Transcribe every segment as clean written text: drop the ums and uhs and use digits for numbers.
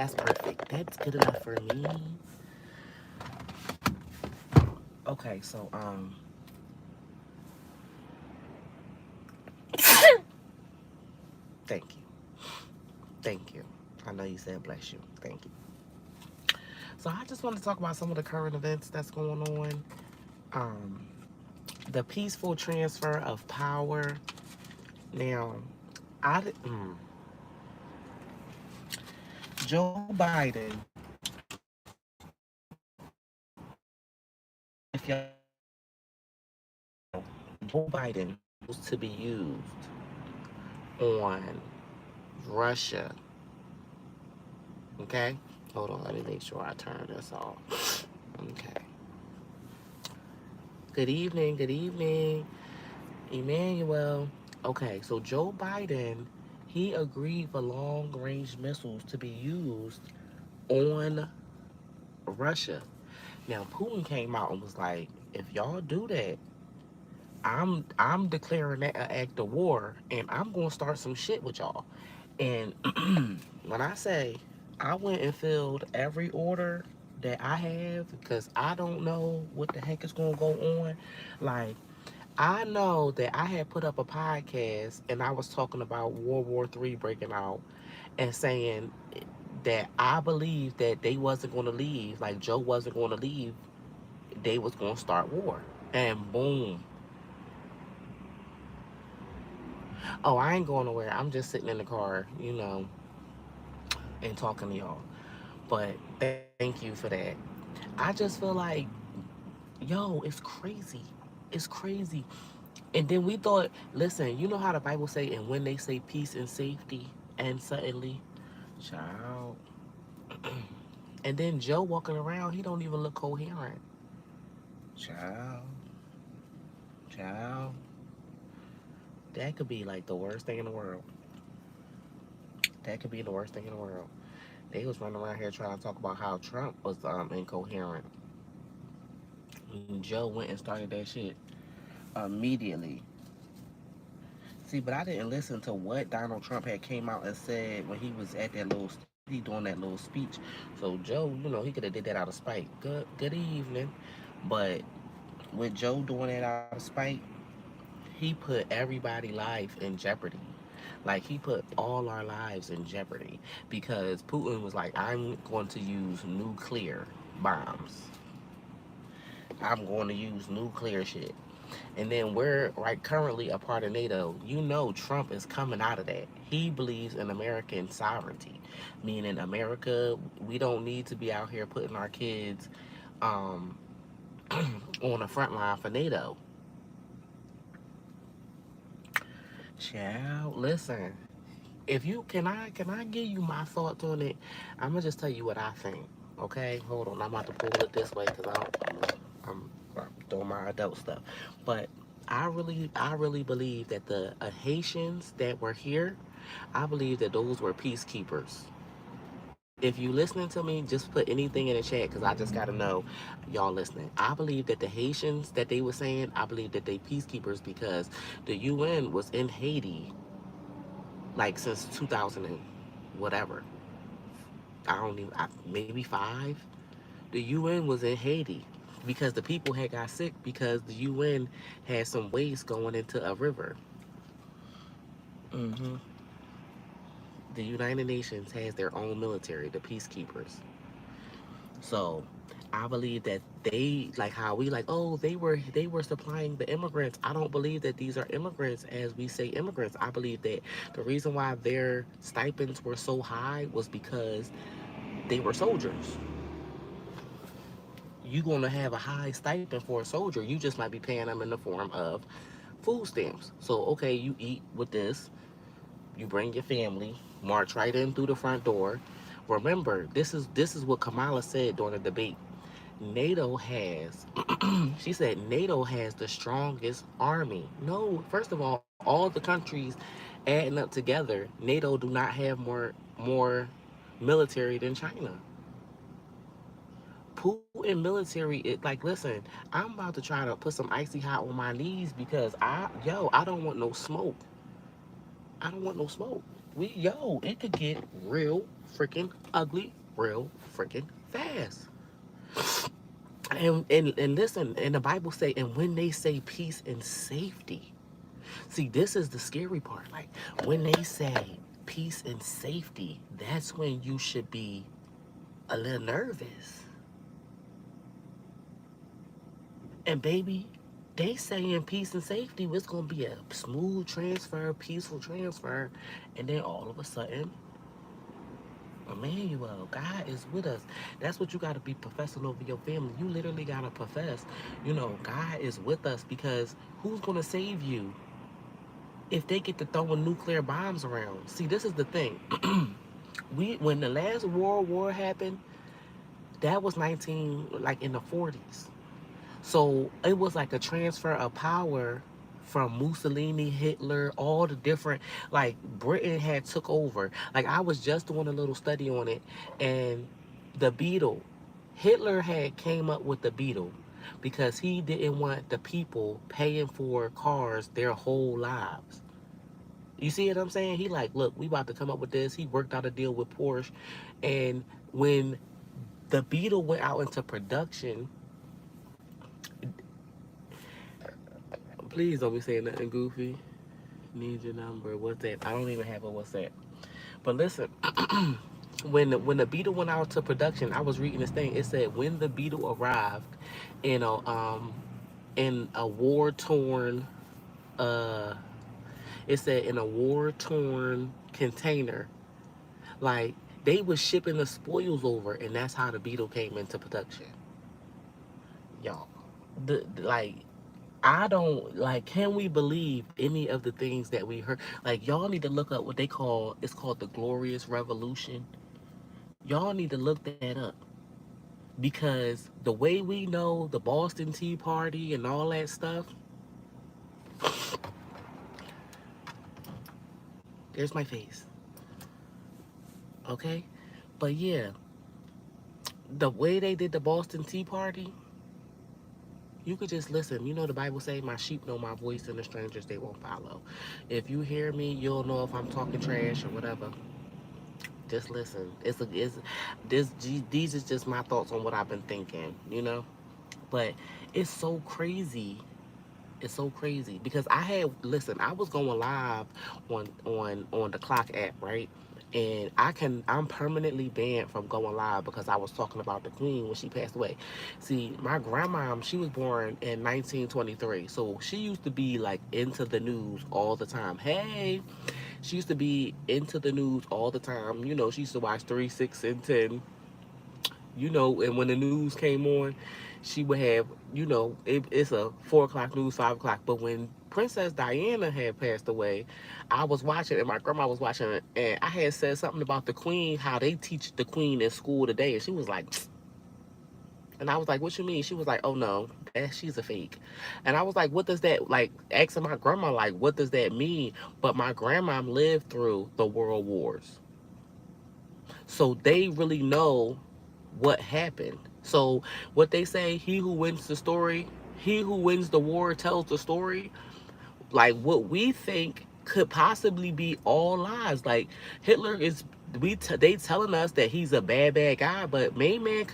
That's perfect. That's good enough for me. Okay, so thank you. Thank you. I know you said bless you. Thank you. So I just want to talk about some of the current events that's going on. Um, the peaceful transfer of power. Now, Joe Biden, if y'all know, Joe Biden was to be used on Russia. Okay? Hold on, let me make sure I turn this off. Okay. Good evening, good evening, Emmanuel. Okay, so Joe Biden, he agreed for long range missiles to be used on Russia. Now Putin came out and was like, if y'all do that, I'm declaring that an act of war and I'm gonna start some shit with y'all. And when I say I went and filled every order that I have because I don't know what the heck is gonna go on. Like I know that I had put up a podcast and I was talking about World War III breaking out and saying that I believe that they wasn't gonna leave, like Joe wasn't gonna leave, they was gonna start war. And boom. Oh, I ain't going nowhere. I'm just sitting in the car, and talking to y'all. But thank you for that. I just feel like, yo, it's crazy. It's crazy. And then we thought, listen, you know how the Bible say, and when they say peace and safety, and suddenly, child. And then Joe walking around, he don't even look coherent. Child, child. That could be like the worst thing in the world. That could be the worst thing in the world. They was running around here trying to talk about how Trump was incoherent. And Joe went and started that shit immediately. See, but I didn't listen to what Donald Trump had came out and said when he was at that little study doing that little speech. So Joe, he could have did that out of spite. Good evening. But with Joe doing that out of spite, he put everybody's life in jeopardy. Like he put all our lives in jeopardy because Putin was like, I'm going to use nuclear bombs. I'm going to use nuclear shit. And then we're right currently a part of NATO. Trump is coming out of that. He believes in American sovereignty, meaning America, we don't need to be out here putting our kids um, on the front line for NATO. Child, listen. If you can I give you my thoughts on it? I'm gonna just tell you what I think. Okay, hold on. I'm about to pull it this way because I'm doing my adult stuff. But I really believe that the Haitians that were here, I believe that those were peacekeepers. If you listening to me, just put anything in the chat because I just gotta know y'all listening. I believe that the Haitians that they were saying, I believe that they peacekeepers because the UN was in Haiti like since 2000 and whatever. I don't even maybe five. The UN was in Haiti because the people had got sick because the UN had some waste going into a river. hmm The United Nations has their own military, the peacekeepers. So I believe that they like how we like, oh, they were supplying the immigrants. I don't believe that these are immigrants as we say immigrants. I believe that the reason why their stipends were so high was because they were soldiers. You're gonna have a high stipend for a soldier. You just might be paying them in the form of food stamps. So okay, you eat with this, you bring your family, march right in through the front door. Remember, this is what Kamala said during the debate. NATO has, she said, NATO has the strongest army. No, first of all the countries adding up together, NATO do not have more military than China. Putin military, like, listen, I'm about to try to put some icy hot on my knees because I don't want no smoke. I don't want no smoke. It could get real freaking ugly, real freaking fast. And listen, and the Bible say, and when they say peace and safety, see, this is the scary part. Like when they say peace and safety, that's when you should be a little nervous. And baby, they saying peace and safety was gonna be a smooth transfer, peaceful transfer, and then all of a sudden, Emmanuel, God is with us. That's what you gotta be professing over your family. You literally gotta profess, God is with us because who's gonna save you if they get to throwing nuclear bombs around? See, this is the thing. When the last World War happened, that was 19 like in the 40s. So it was like a transfer of power from Mussolini, Hitler, all the different, like Britain had took over. Like I was just doing a little study on it, and the Beetle, Hitler had came up with the Beetle because he didn't want the people paying for cars their whole lives. You see what I'm saying? He like, look, we about to come up with this. He worked out a deal with Porsche, and when the Beetle went out into production, please don't be saying nothing goofy. Need your number. What's that? I don't even have a WhatsApp. But listen, when the Beetle went out to production, I was reading this thing. It said when the Beetle arrived in a war torn uh it said in a war torn container, like they was shipping the spoils over, and that's how the Beetle came into production. Y'all, like I don't like. Can we believe any of the things that we heard? Like y'all need to look up what they call. It's called the Glorious Revolution. Y'all need to look that up because the way we know the Boston Tea Party and all that stuff. There's my face. Okay, but yeah, the way they did the Boston Tea Party. You could just listen. You know the Bible say, "My sheep know my voice, and the strangers they won't follow." If you hear me, you'll know if I'm talking trash or whatever. Just listen. These is just my thoughts on what I've been thinking. But it's so crazy. It's so crazy because I was going live on the clock app, right? And I'm permanently banned from going live because I was talking about the queen when she passed away. See, my grandma, she was born in 1923. So she used to be like into the news all the time. Hey, she used to be into the news all the time. She used to watch 3, 6, and 10. And when the news came on, she would have, it's a 4 o'clock news, 5 o'clock. But when Princess Diana had passed away, I was watching, and my grandma was watching it, and I had said something about the Queen, how they teach the Queen in school today, and she was like, and I was like, what you mean? She was like, oh no, she's a fake. And I was like, what does that, like, asking my grandma, like, what does that mean? But my grandma lived through the world wars. So they really know what happened. So what they say, he who wins the war tells the story. Like what we think could possibly be all lies. Like Hitler is they telling us that he's a bad guy, but main man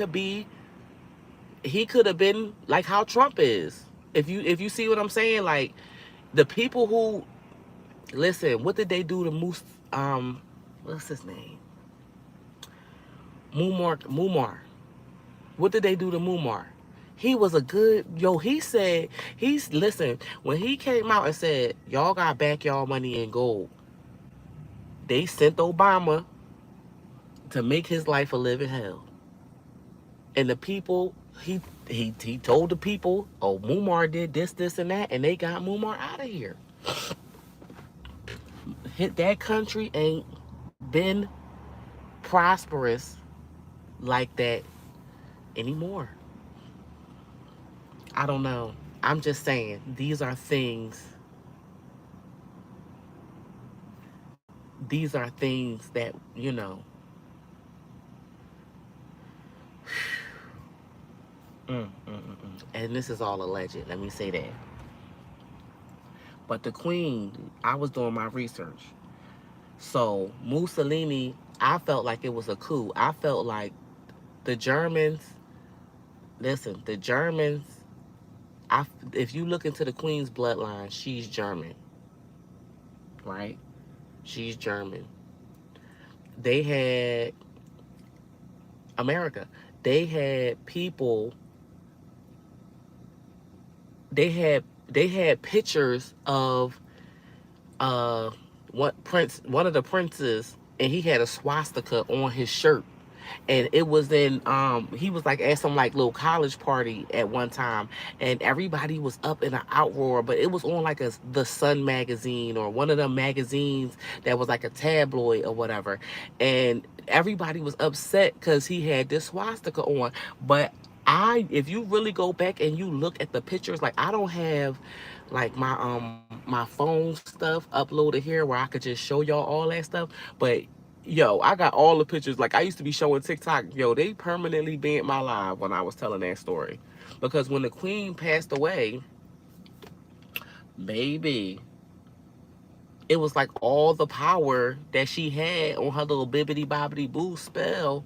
he could have been like how Trump is. If you see what I'm saying, like the people who listen, what did they do to Moose what's his name? Mumar. What did they do to Mumar? He was a good he said listen, when he came out and said, y'all got back y'all money in gold, they sent Obama to make his life a living hell. And the people he told the people, oh, Mumar did this, and that, and they got Mumar out of here. That country ain't been prosperous like that anymore. I don't know. I'm just saying, these are things that, and this is all alleged. Let me say that. But the queen, I was doing my research. So Mussolini, I felt like it was a coup. I felt like the Germans, listen, the Germans, if you look into the Queen's bloodline, she's German, right? She's German. They had America. They had people. They had pictures of one of the princes, and he had a swastika on his shirt, and it was in he was like at some like little college party at one time, and everybody was up in an outroar, but it was on like the Sun magazine or one of them magazines that was like a tabloid or whatever, and everybody was upset because he had this swastika on. But if you really go back and you look at the pictures, like I don't have like my phone stuff uploaded here where I could just show y'all all that stuff, but yo, I got all the pictures. Like I used to be showing TikTok. Yo, they permanently banned my live when I was telling that story. Because when the queen passed away, baby, it was like all the power that she had on her little bibbity bobbity boo spell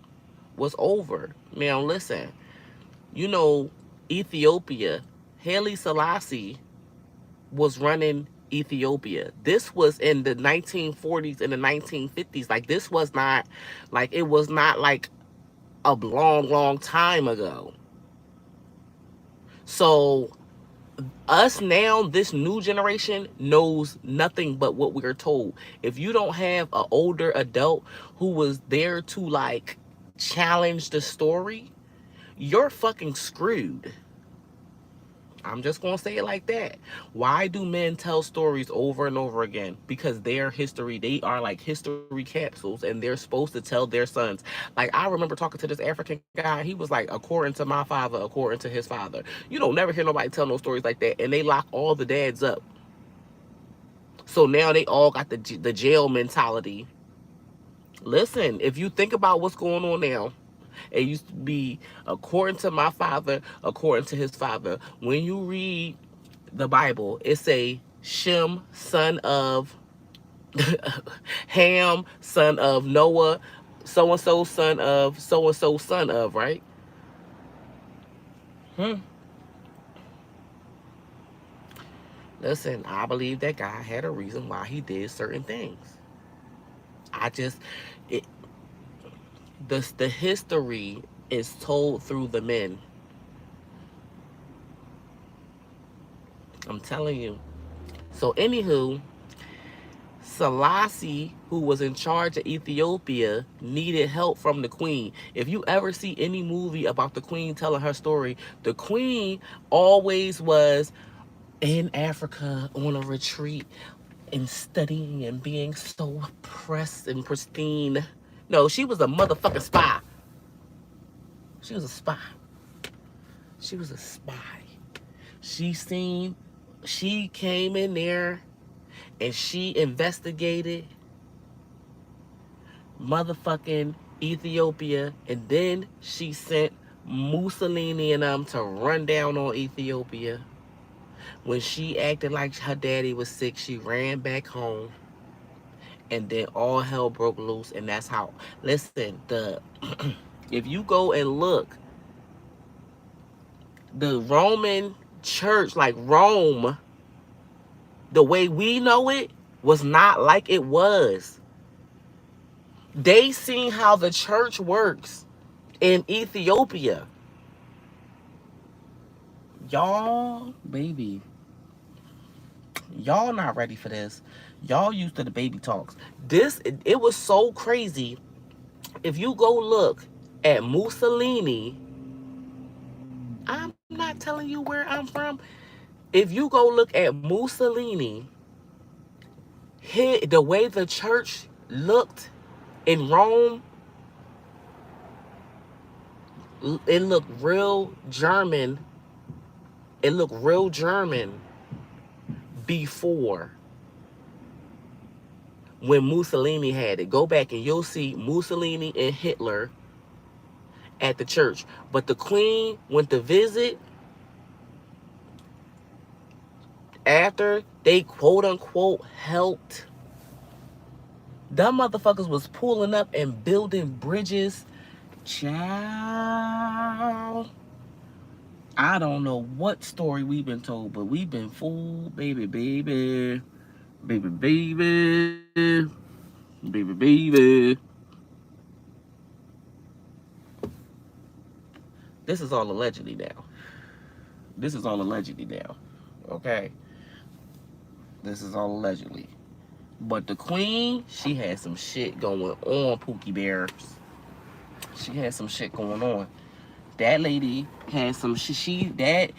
was over. Now listen, you know, Ethiopia, Haile Selassie was running Ethiopia. This was in the 1940s and the 1950s. Like this was not like it was not like a long, long time ago. So us now, this new generation knows nothing but what we're told. If you don't have an older adult who was there to like challenge the story, you're fucking screwed. I'm just going to say it like that. Why do men tell stories over and over again? Because their history, they are like history capsules, and they're supposed to tell their sons. Like, I remember talking to this African guy. He was like, according to my father, according to his father. You don't never hear nobody tell no stories like that. And they lock all the dads up. So now they all got the jail mentality. Listen, if you think about what's going on now, it used to be according to my father, according to his father. When you read the Bible, it say Shem, son of Ham, son of Noah, so and so, son of so and so, son of, right? Hmm. Listen, I believe that God had a reason why he did certain things. I just, it, the history is told through the men. I'm telling you. So, anywho, Selassie, who was in charge of Ethiopia, needed help from the queen. If you ever see any movie about the queen telling her story, the queen always was in Africa on a retreat and studying and being so pressed and pristine. No, she was a motherfucking spy. She was a spy. She was a spy. She seen, she came in there and she investigated motherfucking Ethiopia, and then she sent Mussolini and them to run down on Ethiopia. When she acted like her daddy was sick, she ran back home, and then all hell broke loose, and that's how. Listen, the if you go and look, the Roman church, like Rome, the way we know it, was not like it was. They seen how the church works in Ethiopia. Y'all, baby, y'all not ready for this. Y'all used to the baby talks. It was so crazy. If you go look at Mussolini, I'm not telling you where I'm from. If you go look at Mussolini, the way the church looked in Rome, it looked real German. It looked real German before, when Mussolini had it. Go back and you'll see Mussolini and Hitler at the church. But the queen went to visit after they quote unquote helped Them motherfuckers was pulling up and building bridges. Child. I don't know what story we've been told, but we've been fooled, baby, baby. Baby, baby. Baby, baby. This is all allegedly now. This is all allegedly now. Okay? This is all allegedly. But the queen, she had some shit going on, Pookie Bears. She had some shit going on. That lady had some shit.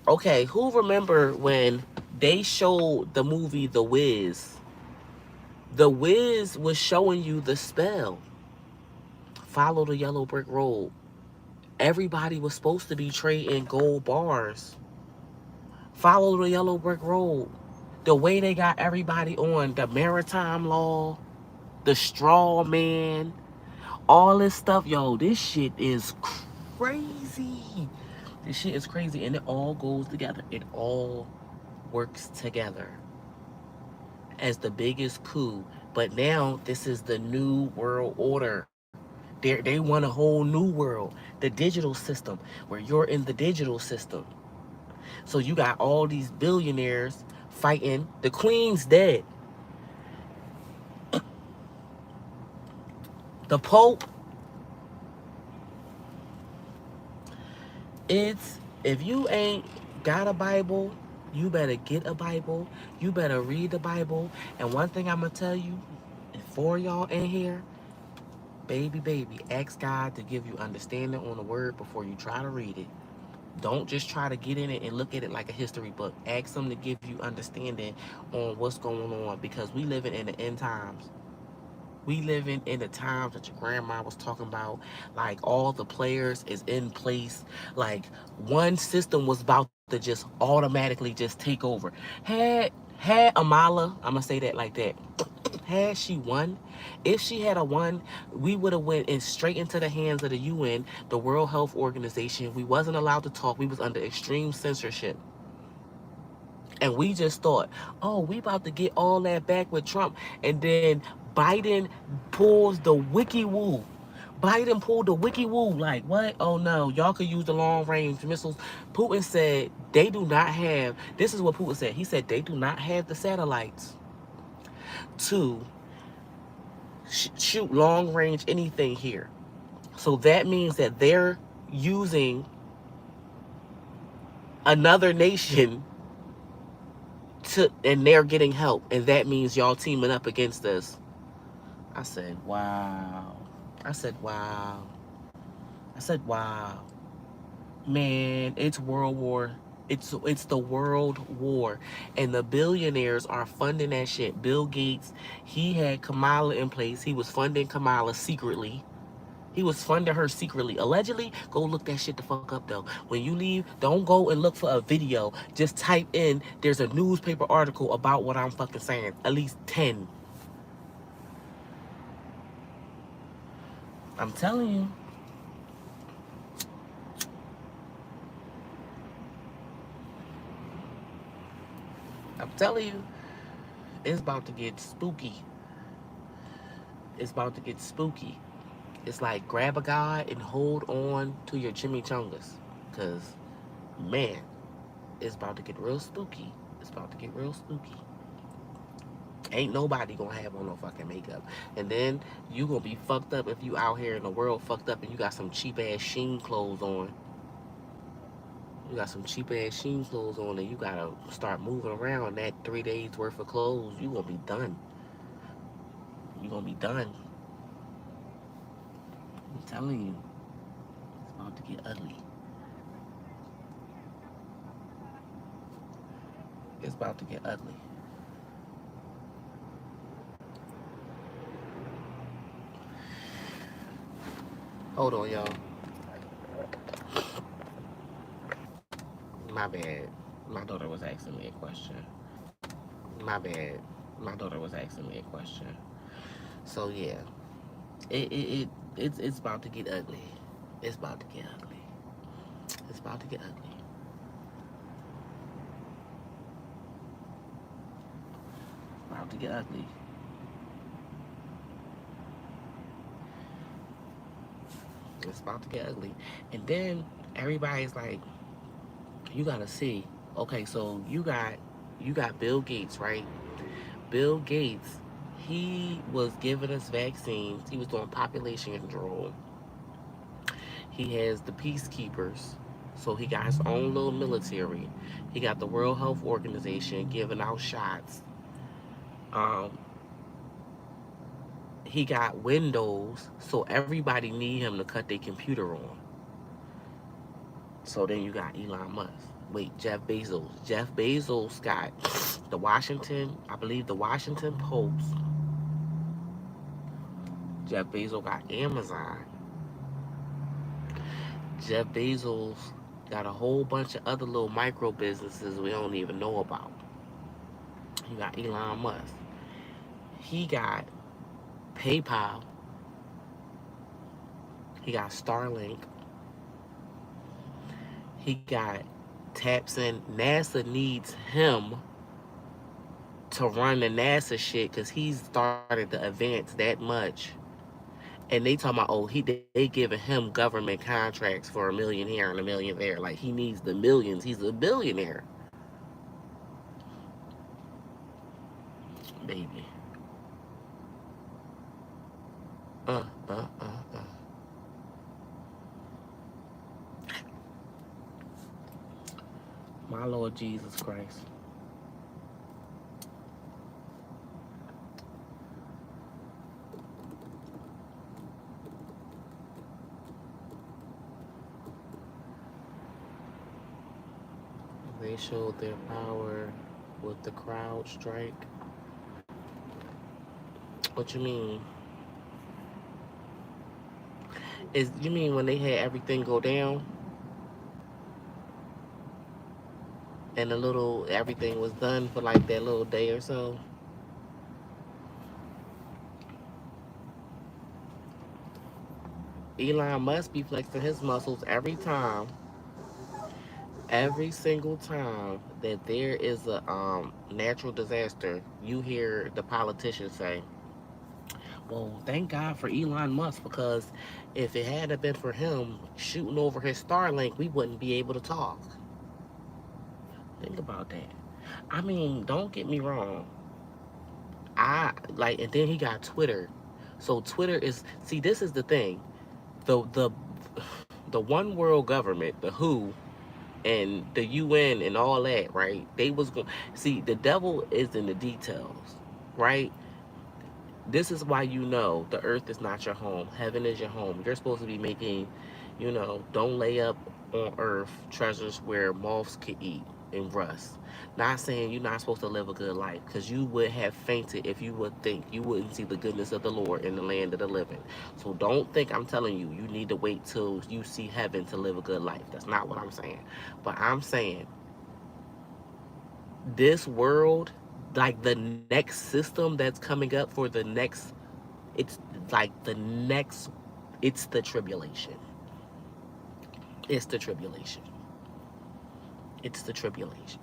Okay, who remember when they showed the movie The Wiz? The Wiz was showing you the spell. Follow the yellow brick road. Everybody was supposed to be trading gold bars. Follow the yellow brick road. The way they got everybody on the maritime law, the straw man, all this stuff, yo, this shit is crazy. This shit is crazy, and it all goes together. It all works together as the biggest coup. But now this is the new world order. They want a whole new world, the digital system, where you're in the digital system. So you got all these billionaires fighting. The queen's dead. The Pope, it's, if you ain't got a Bible, you better get a Bible. You better read the Bible. And one thing I'm going to tell you, for y'all in here, baby, ask God to give you understanding on the word before you try to read it. Don't just try to get in it and look at it like a history book. Ask him to give you understanding on what's going on, because we living in the end times. We living in the times that your grandma was talking about. Like, all the players is in place. Like, one system was about to just automatically just take over. Had Amala, I'm gonna say that like that. Had she won, if she had a won, we would have went in straight into the hands of the UN, the World Health Organization. We wasn't allowed to talk. We was under extreme censorship. And we just thought, oh, we about to get all that back with Trump. And then Biden pulls the wiki woo. Biden pulled the wiki woo. Like, what? Oh, no. Y'all could use the long range missiles. Putin said they do not have, this is what Putin said. He said they do not have the satellites to shoot long range anything here. So that means that they're using another nation and they're getting help, and that means y'all teaming up against us. I said, wow. I said, wow. I said, wow. Man, it's World War. It's the World War, and the billionaires are funding that shit. Bill Gates, he had Kamala in place. He was funding Kamala secretly. He was funding her secretly. Allegedly, go look that shit the fuck up, though. When you leave, don't go and look for a video. Just type in, there's a newspaper article about what I'm fucking saying. At least 10. I'm telling you. I'm telling you. It's about to get spooky. It's about to get spooky. It's like, grab a guy and hold on to your chimichangas. Because, man, it's about to get real spooky. It's about to get real spooky. Ain't nobody gonna have on no fucking makeup. And then you gonna be fucked up if you out here in the world fucked up and you got some cheap ass Sheen clothes on. You got some cheap ass Sheen clothes on and you gotta start moving around that 3 days worth of clothes. You gonna be done. You gonna be done. I'm telling you. It's about to get ugly. It's about to get ugly. Hold on, y'all. My bad. My daughter was asking me a question. My bad. My daughter was asking me a question. So yeah, it's about to get ugly. It's about to get ugly. It's about to get ugly. It's about to get ugly. It's about to get ugly. And then everybody's like, you gotta see. Okay, so you got Bill Gates, right? Bill Gates, he was giving us vaccines. He was doing population control. He has the peacekeepers. So he got his own little military. He got the World Health Organization giving out shots. Um, he got Windows, so everybody need him to cut their computer on. So then you got Elon Musk. Wait, Jeff Bezos. Jeff Bezos got I believe the Washington Post. Jeff Bezos got Amazon. Jeff Bezos got a whole bunch of other little micro businesses we don't even know about. You got Elon Musk. He got PayPal. He got Starlink. He got taps in. NASA needs him to run the NASA shit because he's started to advance that much. And they talking about, oh, they giving him government contracts for $1 million here and $1 million there. Like he needs the millions. He's a billionaire, baby. Uh, uh, uh, uh. My Lord Jesus Christ. They showed their power with the crowd strike. What you mean? Is you mean when they had everything go down and the little everything was done for like that little day or so? Elon must be flexing his muscles every single time that there is a natural disaster. You hear the politicians say, "Well, thank God for Elon Musk because if it hadn't been for him shooting over his Starlink, we wouldn't be able to talk." Think about that. I mean, don't get me wrong. I like, and then he got Twitter. So Twitter is see. This is the thing. The the one world government, the WHO, and the UN and all that, right? They was going see the devil is in the details, right? This is why you know the earth is not your home. Heaven is your home. You're supposed to be making, don't lay up on earth treasures where moths could eat and rust. Not saying you're not supposed to live a good life, because you would have fainted if you would think you wouldn't see the goodness of the Lord in the land of the living. So don't think I'm telling you you need to wait till you see heaven to live a good life. That's not what I'm saying. But I'm saying this world, like the next system that's coming up for the next, it's like the next, it's the tribulation. It's the tribulation. It's the tribulation.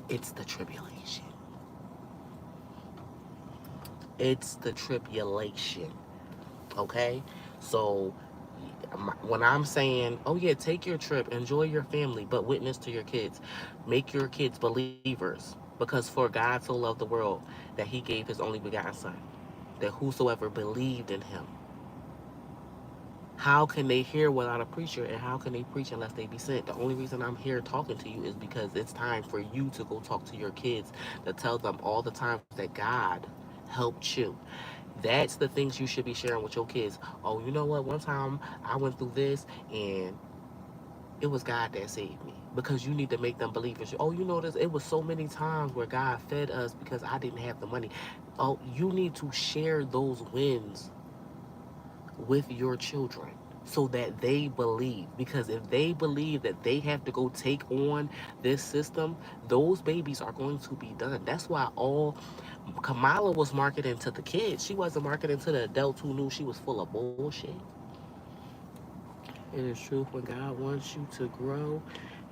It's the tribulation. It's the tribulation. Okay? So when I'm saying, oh yeah, take your trip, enjoy your family, but witness to your kids, make your kids believers, because for God so loved the world that he gave his only begotten son, that whosoever believed in him. How can they hear without a preacher, and how can they preach unless they be sent? The only reason I'm here talking to you is because it's time for you to go talk to your kids, to tell them all the times that God helped you. That's the things you should be sharing with your kids. Oh, you know what? One time I went through this and it was God that saved me. Because you need to make them believers. Oh, you know this? It was so many times where God fed us because I didn't have the money. Oh, you need to share those wins with your children so that they believe. Because if they believe that they have to go take on this system, those babies are going to be done. That's why all Kamala was marketing to the kids. She wasn't marketing to the adults who knew she was full of bullshit. It is true, when God wants you to grow,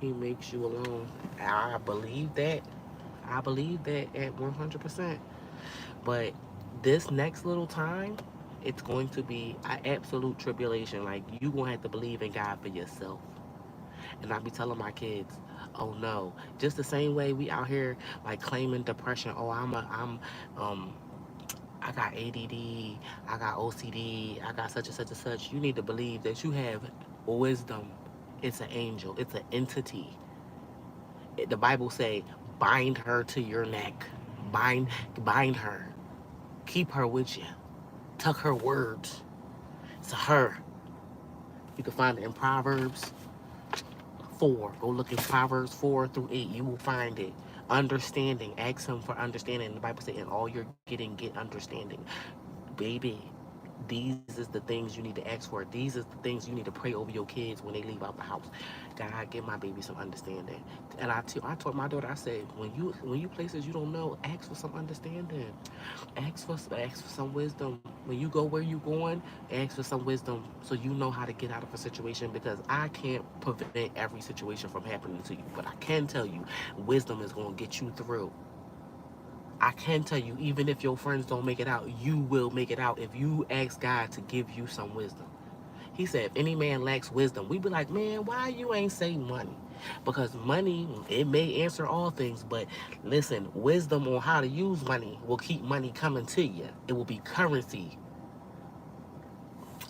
he makes you alone. I believe that. I believe that at 100%. But this next little time, It's going to be an absolute tribulation. Like, you gonna have to believe in God for yourself. And I be telling my kids, oh no, just the same way we out here like claiming depression. Oh, um I got ADD, I got OCD, I got such and such and such. You need to believe that you have wisdom. It's an angel. It's an entity. The Bible say, bind her to your neck. Bind, bind her. Keep her with you. Tuck her words. It's a her. You can find it in Proverbs 4. Go look in Proverbs 4 through 8. You will find it. Understanding. Ask him for understanding. The Bible says, in all you're getting, get understanding. Baby, these is the things you need to ask for. These is the things you need to pray over your kids when they leave out the house. God, give my baby some understanding. And I told my daughter, I said, when you places you don't know, ask for some understanding. Ask for some wisdom. When you go where you going, ask for some wisdom so you know how to get out of a situation, because I can't prevent every situation from happening to you. But I can tell you wisdom is gonna get you through. I can tell you, even if your friends don't make it out, you will make it out if you ask God to give you some wisdom. He said, if any man lacks wisdom, we be like, man, why you ain't say money? Because money, it may answer all things, but listen, wisdom on how to use money will keep money coming to you. It will be currency.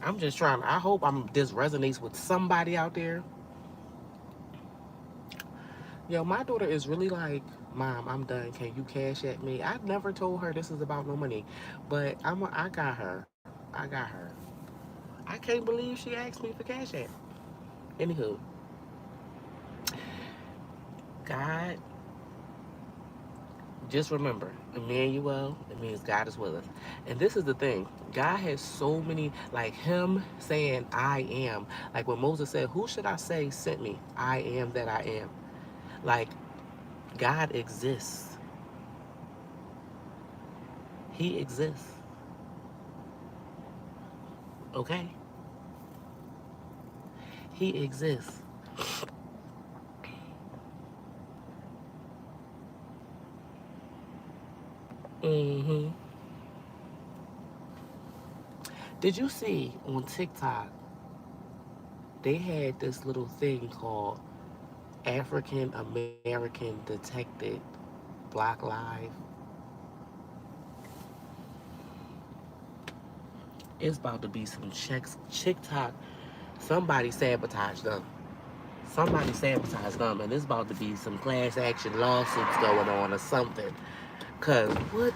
I'm just trying, I hope this resonates with somebody out there. Yo, my daughter is really like, Mom, I'm done. Can you cash at me? I never told her this is about no money, but I got her. I got her. I can't believe she asked me for cash app. Anywho, God, just remember, Emmanuel, it means God is with us. And this is the thing. God has so many, like him saying, I am. Like when Moses said, who should I say sent me? I am that I am. Like, God exists. He exists. Okay? He exists. hmm Did you see on TikTok, they had this little thing called African American Detected Black Live? It's about to be some checks. TikTok, somebody sabotaged them. Somebody sabotaged them, and it's about to be some class action lawsuits going on or something. Cause what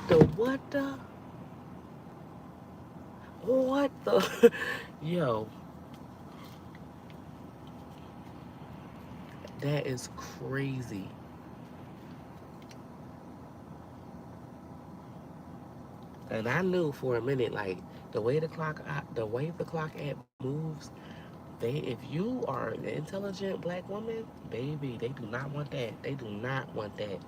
the, yo, that is crazy. And I knew for a minute, like the way the clock app moves, if you are an intelligent black woman, baby, they do not want that. They do not want that.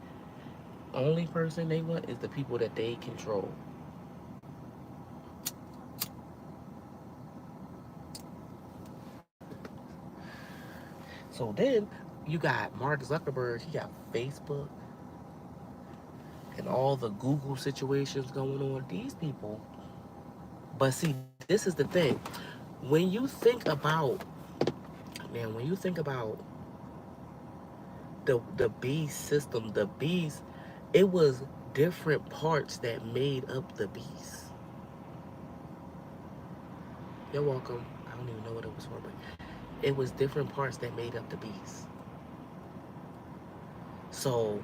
Only person they want is the people that they control. So then you got Mark Zuckerberg, he got Facebook and all the Google situations going on. These people, but see, this is the thing. When you think about, man, when you think about the beast system, the beast, it was different parts that made up the beast. You're welcome. I don't even know what it was for, but it was different parts that made up the beast. So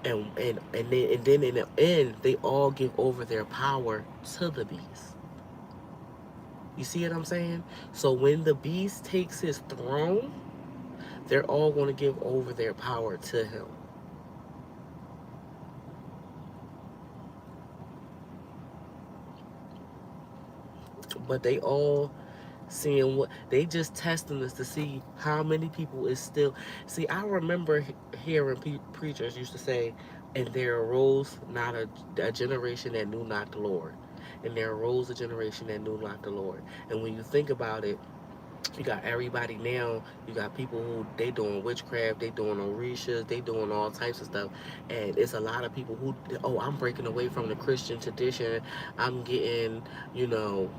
and then in the end, they all give over their power to the beast. You see what I'm saying? So when the beast takes his throne, they're all going to give over their power to him. But they all seeing what they just testing us to see how many people is still. See, I remember hearing preachers used to say, and there arose not a generation that knew not the Lord, and there arose a generation that knew not the Lord. And when you think about it, You got everybody now. You got people who they doing witchcraft, they doing orishas, they doing all types of stuff, and it's a lot of people who, oh, I'm breaking away from the Christian tradition. I'm getting, you know,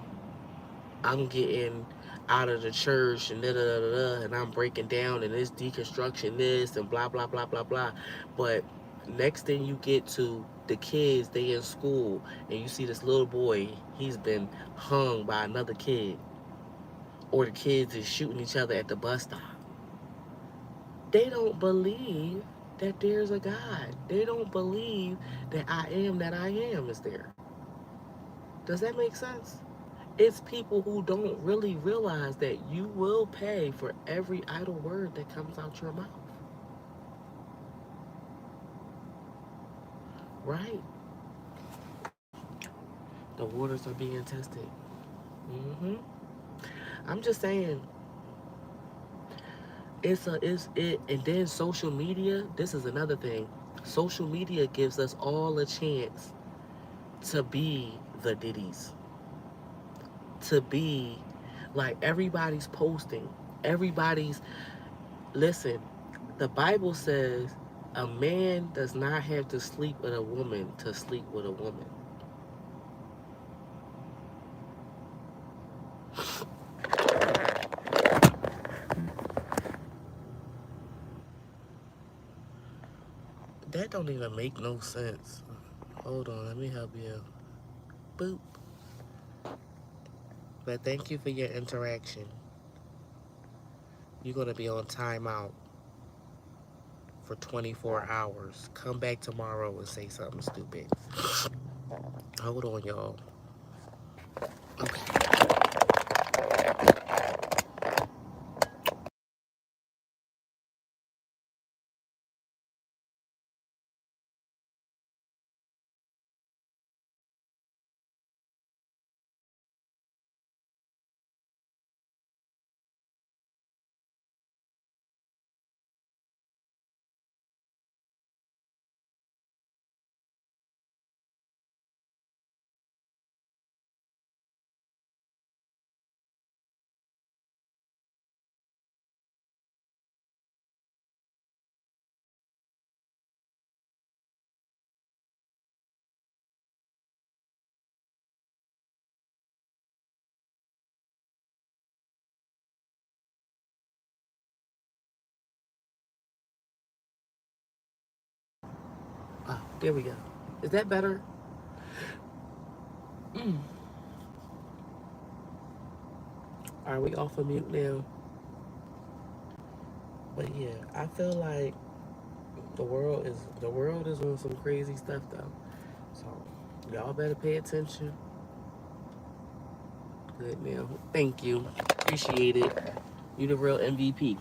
I'm getting out of the church and da da da da, and I'm breaking down and it's deconstruction this and blah blah blah blah blah. But next thing you get to the kids, they in school, and you see this little boy, he's been hung by another kid, or the kids is shooting each other at the bus stop. They don't believe that there's a God. They don't believe that I am is there. Does that make sense? It's people who don't really realize that you will pay for every idle word that comes out your mouth. Right? The waters are being tested. hmm I'm just saying, it's it, and then social media. This is another thing. Social media gives us all a chance to be the Diddies, to be like everybody's posting, everybody's listen. The Bible says a man does not have to sleep with a woman to sleep with a woman. That don't even make no sense. Hold on, let me help you. Boop. But thank you for your interaction. You're gonna be on timeout for 24 hours. Come back tomorrow and say something stupid. Hold on, y'all. Okay. There we go. Is that better? Mm. Are we off of mute now? But yeah, I feel like the world is on some crazy stuff though. So y'all better pay attention. Good now. Thank you. Appreciate it. You the real MVP.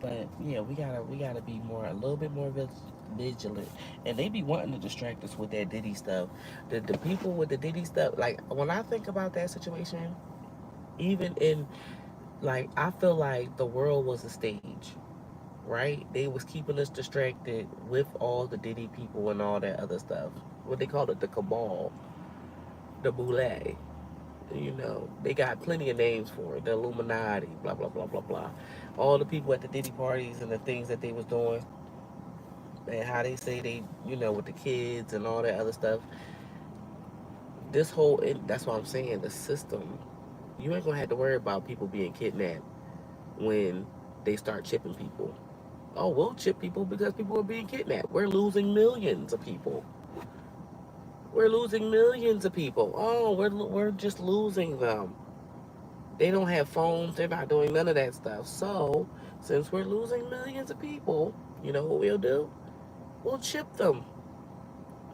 But yeah, we gotta be more a little bit more vigilant. And they be wanting to distract us with that Diddy stuff. The people with the Diddy stuff, like when I think about that situation, even in like I feel like the world was a stage, right? They was keeping us distracted with all the Diddy people and all that other stuff. What they call it, the cabal, the boule. You know, they got plenty of names for it. The Illuminati, blah blah blah blah blah. All the people at the Diddy parties and the things that they was doing, and how they say they, with the kids and all that other stuff. This whole, that's what I'm saying. The system, you ain't gonna have to worry about people being kidnapped when they start chipping people. Oh, we'll chip people because people are being kidnapped. We're losing millions of people. We're losing millions of people. Oh, we're just losing them. They don't have phones. They're not doing none of that stuff. So, since we're losing millions of people, you know what we'll do? We'll chip them.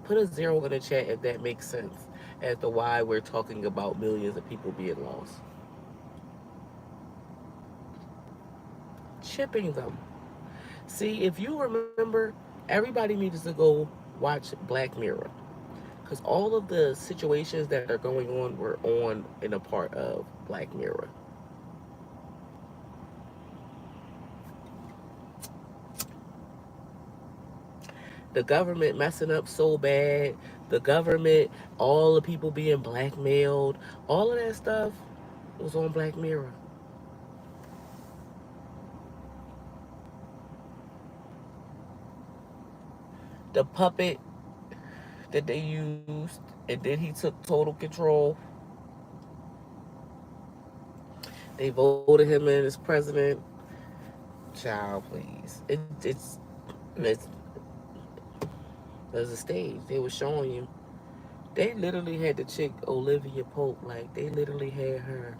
Put a zero in the chat if that makes sense as to why we're talking about millions of people being lost. Chipping them. See, if you remember, everybody needs to go watch Black Mirror. Because all of the situations that are going on were on in a part of Black Mirror. The government messing up so bad, the government, all the people being blackmailed, all of that stuff. was on Black Mirror. The puppet that they used, and then he took total control. They voted him in as president. Child, please. It's a stage. They were showing you. They literally had the chick Olivia Pope. Like they literally had her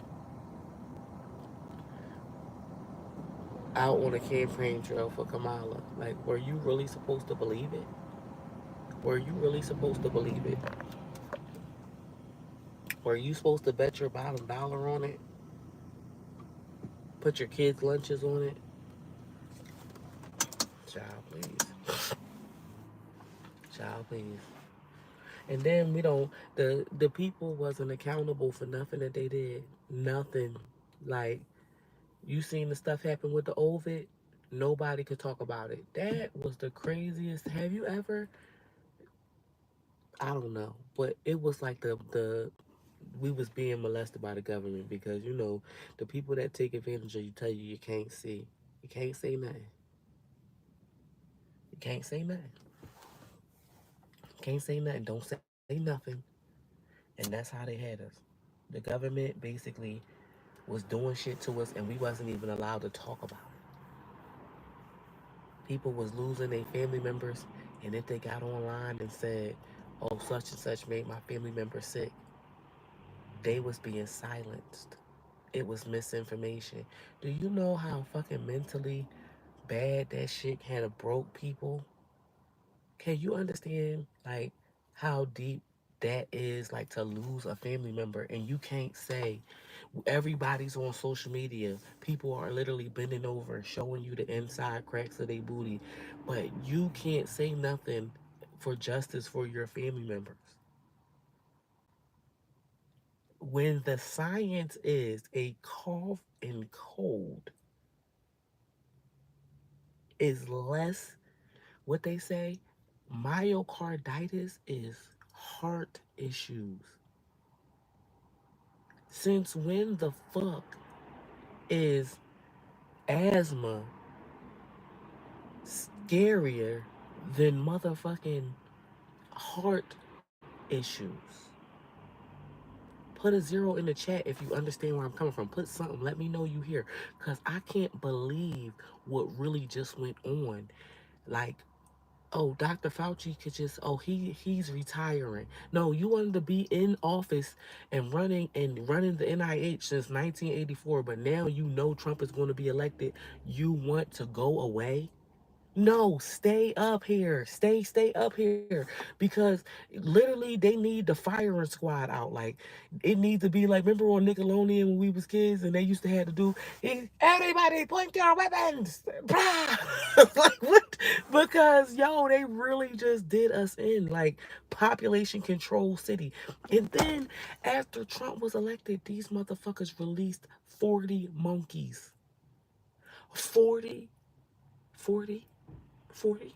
out on a campaign trail for Kamala. Like, were you really supposed to believe it? Were you really supposed to believe it? Were you supposed to bet your bottom dollar on it? Put your kids' lunches on it? Child, please. Child, please. And then we don't. The people wasn't accountable for nothing that they did. Nothing. Like you seen the stuff happen with the Ovid. Nobody could talk about it. That was the craziest. Have you ever? I don't know, but it was like the we was being molested by the government because the people that take advantage of you tell you you can't see, you can't say nothing, you can't say nothing, can't say nothing, don't say nothing, and that's how they had us. The government basically was doing shit to us, and we wasn't even allowed to talk about it. People was losing their family members, and if they got online and said, "Oh, such and such made my family member sick," they was being silenced. It was misinformation. Do you know how fucking mentally bad that shit had broke people? Can you understand like how deep that is, like to lose a family member and you can't say? Everybody's on social media. People are literally bending over showing you the inside cracks of their booty, but you can't say nothing for justice for your family members. When the science is a cough and cold is less, what they say, myocarditis is heart issues. Since when the fuck is asthma scarier than motherfucking heart issues? Put a zero in the chat if you understand where I'm coming from. Put something. Let me know you here. Because I can't believe what really just went on. Like, oh, Dr. Fauci could just, oh, he's retiring. No, you wanted to be in office and running the NIH since 1984, but now you know Trump is going to be elected. You want to go away? No, stay up here. Stay up here. Because literally they need the firing squad out. Like it needs to be like, remember on Nickelodeon when we was kids and they used to have to do everybody point your weapons. Like what? Because yo, they really just did us in. Like population control city. And then after Trump was elected, these motherfuckers released 40 monkeys. 40, 40, 40.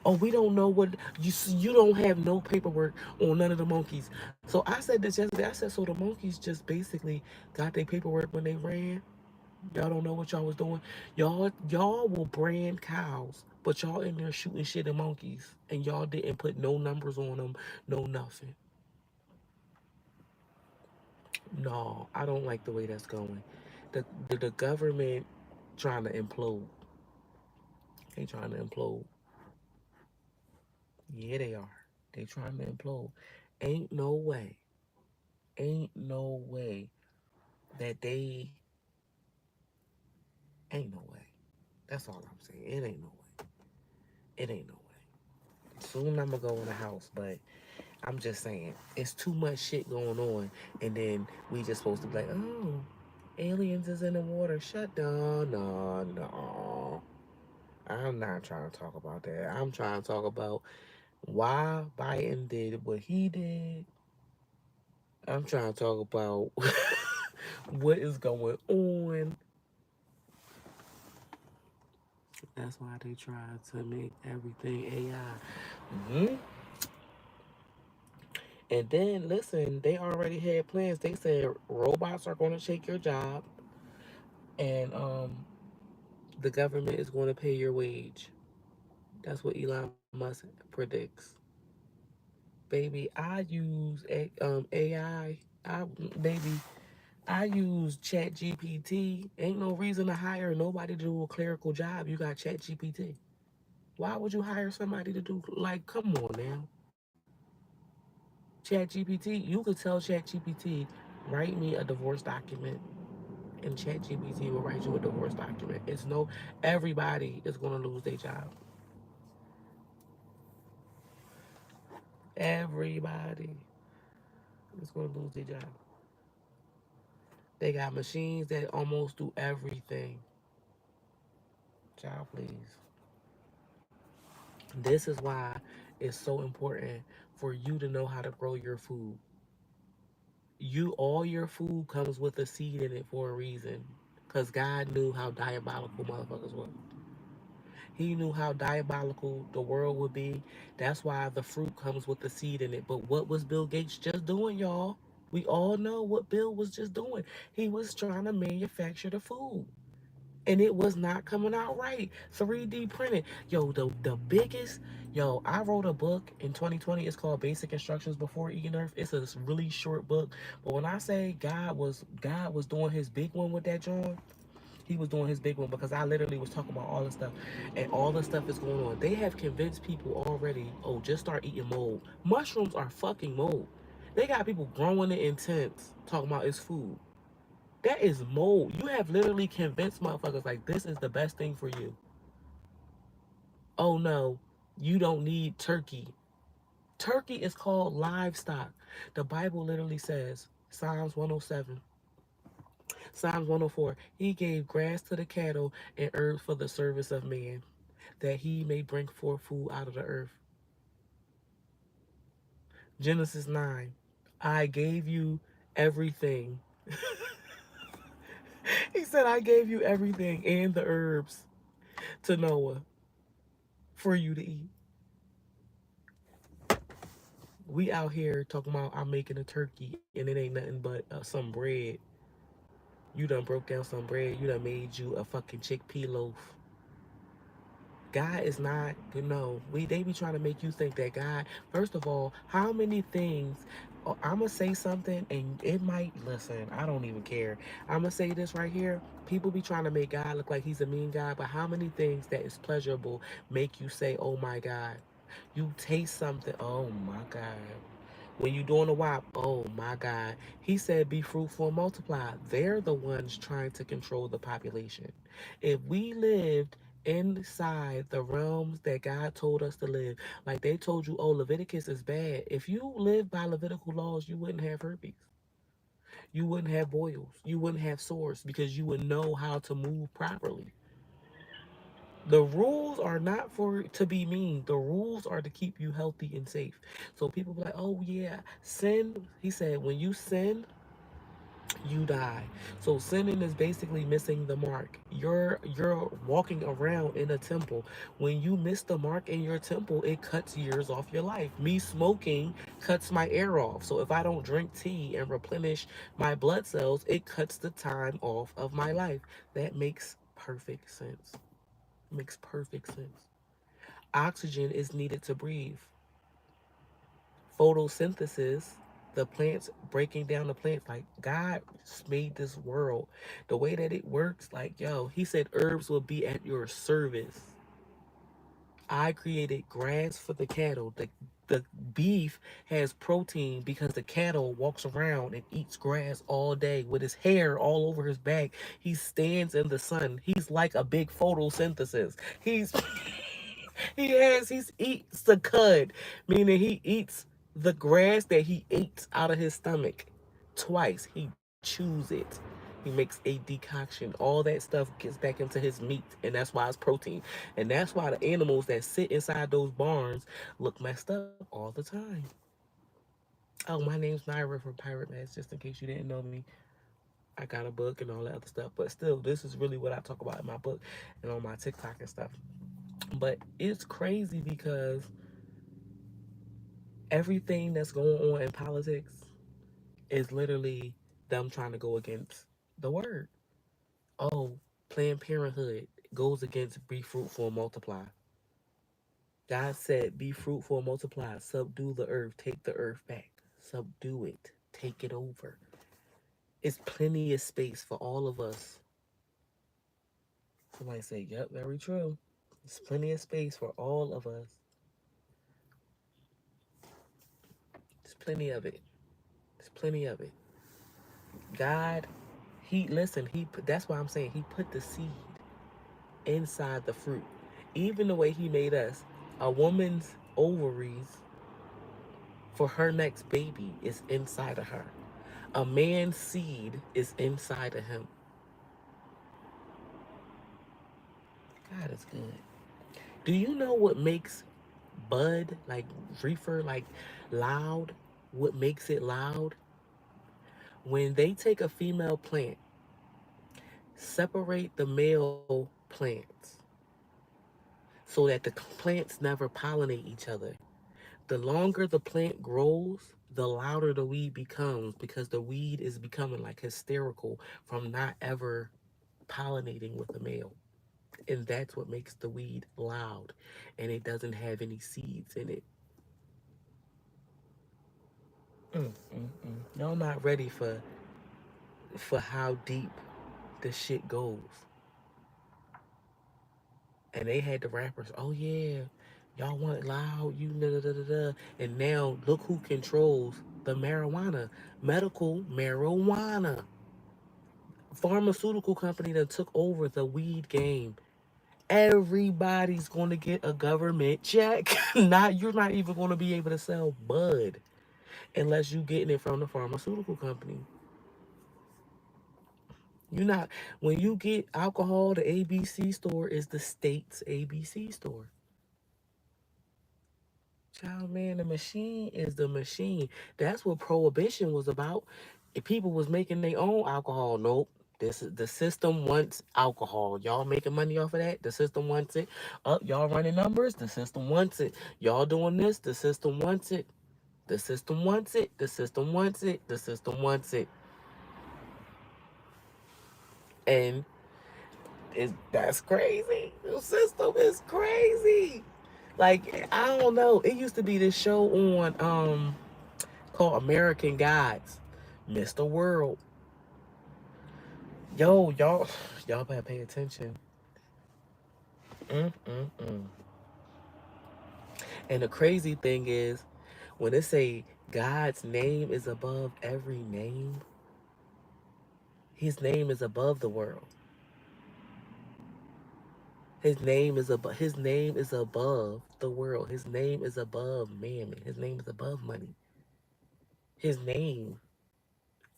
Oh, we don't know what you don't have no paperwork on none of the monkeys. So I said this yesterday. I said so the monkeys just basically got their paperwork when they ran. Y'all don't know what y'all was doing. Y'all will brand cows, but y'all in there shooting shit at monkeys, and y'all didn't put no numbers on them, no nothing. No, I don't like the way that's going. The government trying to implode. They trying to implode. Yeah, they are. They trying to implode. Ain't no way. Ain't no way that they ain't no way. That's all I'm saying. It ain't no way. It ain't no way. Soon I'm gonna go in the house, but I'm just saying it's too much shit going on, and then we just supposed to be like, oh, aliens is in the water. Shut down. No, no. I'm not trying to talk about that. I'm trying to talk about why Biden did what he did. I'm trying to talk about what is going on. That's why they try to make everything AI. Hmm. And then listen, they already had plans. They said robots are going to take your job, and the government is going to pay your wage. That's what Elon Musk predicts. Baby, I use AI. Baby, I use Chat GPT. Ain't no reason to hire nobody to do a clerical job. You got Chat GPT. Why would you hire somebody to do, like, come on now? Chat GPT, you could tell Chat GPT, write me a divorce document, and Chat GPT will write you a divorce document. It's no, everybody is going to lose their job. Everybody is going to lose their job. They got machines that almost do everything. Child, please. This is why it's so important for you to know how to grow your food. All your food comes with a seed in it for a reason. Because God knew how diabolical motherfuckers were. He knew how diabolical the world would be. That's why the fruit comes with the seed in it. But what was Bill Gates just doing, y'all? We all know what Bill was just doing. He was trying to manufacture the food. And it was not coming out right. 3D printed. Yo, the biggest, yo, I wrote a book in 2020. It's called Basic Instructions Before Eating Earth. It's a really short book. But when I say God was doing his big one with that John, he was doing his big one because I literally was talking about all this stuff, and all the stuff is going on. They have convinced people already, oh, just start eating mold. Mushrooms are fucking mold. They got people growing it in tents talking about it's food. That is mold. You have literally convinced motherfuckers like this is the best thing for you. Oh no, you don't need turkey. Turkey is called livestock. The Bible literally says, Psalms 107, Psalms 104, he gave grass to the cattle and herbs for the service of man, that he may bring forth food out of the earth. Genesis 9, I gave you everything. He said, I gave you everything and the herbs to Noah for you to eat. We out here talking about I'm making a turkey and it ain't nothing but some bread. You done broke down some bread. You done made you a fucking chickpea loaf. God is not, they be trying to make you think that God, first of all, how many things, I'm going to say something and it might, listen, I don't even care. I'm going to say this right here. People be trying to make God look like he's a mean guy, but how many things that is pleasurable make you say, oh my God? You taste something, oh my God. When you doing a WAP, oh my God. He said, be fruitful and multiply. They're the ones trying to control the population. If we lived inside the realms that God told us to live, like they told you, oh, Leviticus is bad. If you live by Levitical laws, you wouldn't have herpes. You wouldn't have boils. You wouldn't have sores because you would know how to move properly. The rules are not for to be mean. The rules are to keep you healthy and safe. So people be like, "Oh yeah, sin." He said, "When you sin, you die." So sinning is basically missing the mark. You're walking around in a temple. When you miss the mark in your temple, it cuts years off your life. Me smoking cuts my air off. So if I don't drink tea and replenish my blood cells, it cuts the time off of my life. That makes perfect sense. Makes perfect sense. Oxygen is needed to breathe. Photosynthesis, the plants breaking down the plants, like God made this world. The way that it works, like, yo, he said herbs will be at your service. I created grass for the cattle. The beef has protein because the cattle walks around and eats grass all day with his hair all over his back. He stands in the sun. He's like a big photosynthesis. He eats the cud, meaning he eats the grass that he ate out of his stomach twice. He chews it. He makes a decoction. All that stuff gets back into his meat, and that's why it's protein. And that's why the animals that sit inside those barns look messed up all the time. Oh, my name's Naira from Pirate Mass, just in case you didn't know me. I got a book and all that other stuff, but still, this is really what I talk about in my book and on my TikTok and stuff. But it's crazy because Everything that's going on in politics is literally them trying to go against the word. Oh, Planned Parenthood goes against be fruitful and multiply. God said, be fruitful and multiply, subdue the earth, take the earth back, subdue it, take it over. It's plenty of space for all of us. Somebody say, yep, very true. There's plenty of space for all of us. There's plenty of it. There's plenty of it. God, He, listen, He put, that's why I'm saying He put the seed inside the fruit. Even the way He made us, a woman's ovaries for her next baby is inside of her. A man's seed is inside of him. God is good. Do you know what makes bud, like reefer, like loud? What makes it loud? When they take a female plant, separate the male plants so that the plants never pollinate each other. The longer the plant grows, the louder the weed becomes because the weed is becoming like hysterical from not ever pollinating with the male. And that's what makes the weed loud. And it doesn't have any seeds in it. Y'all not ready for how deep the shit goes. And they had the rappers, oh yeah, y'all want loud, you da da da da da. And now look who controls the marijuana, medical marijuana. Pharmaceutical company that took over the weed game. Everybody's gonna get a government check. Not you're not even gonna be able to sell bud unless you getting it from the pharmaceutical company. You're not when you get alcohol, the ABC store is the state's ABC store. Child, man, the machine is the machine. That's what prohibition was about. If people was making their own alcohol, nope. This is the system wants alcohol. Y'all making money off of that? The system wants it. Up, y'all running numbers. The system wants it. Y'all doing this. The system wants it. The system wants it. The system wants it. The system wants it. And that's crazy. The system is crazy. Like I don't know. It used to be this show on called American Gods, Mr. World. Yo, y'all better pay attention. Mm-mm-mm. And the crazy thing is, when they say God's name is above every name, His name is above the world. His name is above. His name is above the world. His name is above mammon. His name is above money. His name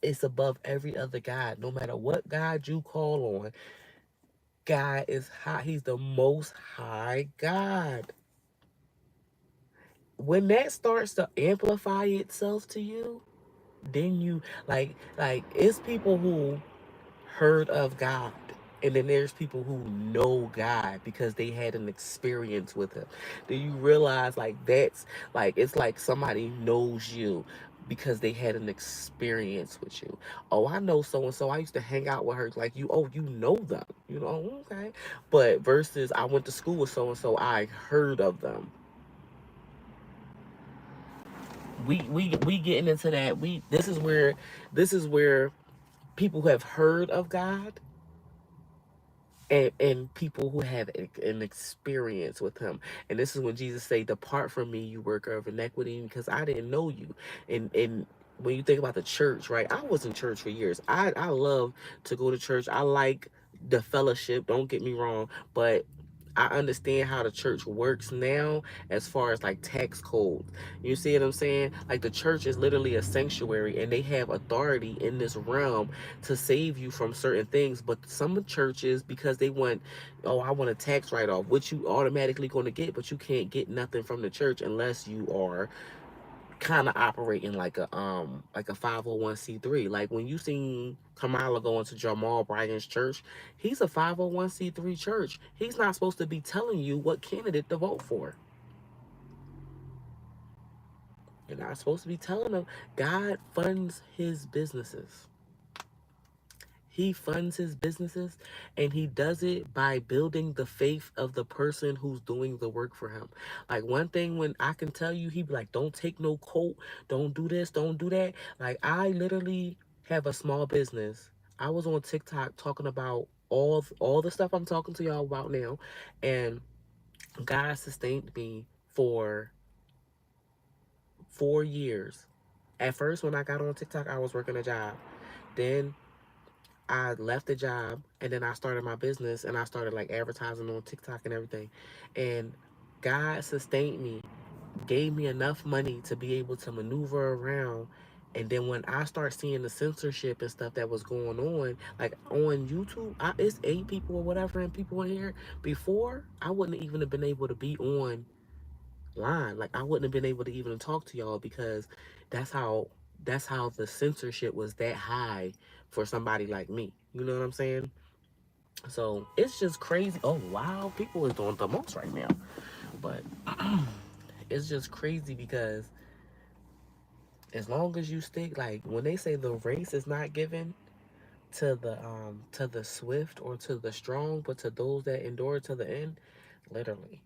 is above every other God. No matter what God you call on, God is high. He's the most high God. When that starts to amplify itself to you, then you like it's people who heard of God. And then there's people who know God because they had an experience with him. Do you realize like that's like it's like somebody knows you because they had an experience with you. Oh, I know so and so. I used to hang out with her. Like you, oh, you know them. You know, oh, okay. But versus I went to school with so and so, I heard of them. We getting into that. We this is where people who have heard of God and people who have an experience with him. And this is when Jesus say, depart from me, you worker of iniquity, because I didn't know you. And when you think about the church, right? I was in church for years. I love to go to church. I like the fellowship, don't get me wrong, but I understand how the church works now as far as like tax codes. You see what I'm saying? Like the church is literally a sanctuary and they have authority in this realm to save you from certain things. But some churches, because they want, oh, I want a tax write off, which you automatically going to get, but you can't get nothing from the church unless you are kind of operating like a 501c3. Like when you seen Kamala going to Jamal Bryant's church, he's a 501c3 church. He's not supposed to be telling you what candidate to vote for. not supposed to be telling them. God funds his businesses. He funds his businesses, and he does it by building the faith of the person who's doing the work for him. Like, one thing, when I can tell you, he be like, don't take no coat, don't do this, don't do that. Like, I literally have a small business. I was on TikTok talking about all the stuff I'm talking to y'all about now, and God sustained me for 4 years. At first, when I got on TikTok, I was working a job. Then I left the job, and then I started my business, and I started like advertising on TikTok and everything. And God sustained me, gave me enough money to be able to maneuver around. And then when I start seeing the censorship and stuff that was going on, like on YouTube, it's 8 people or whatever and people in here. Before, I wouldn't even have been able to be on line. Like, I wouldn't have been able to even talk to y'all because that's how that's how the censorship was that high for somebody like me. You know what I'm saying? So it's just crazy. Oh wow, people is doing the most right now. But it's just crazy because as long as you stick, like when they say the race is not given to the swift or to the strong, but to those that endure to the end, literally.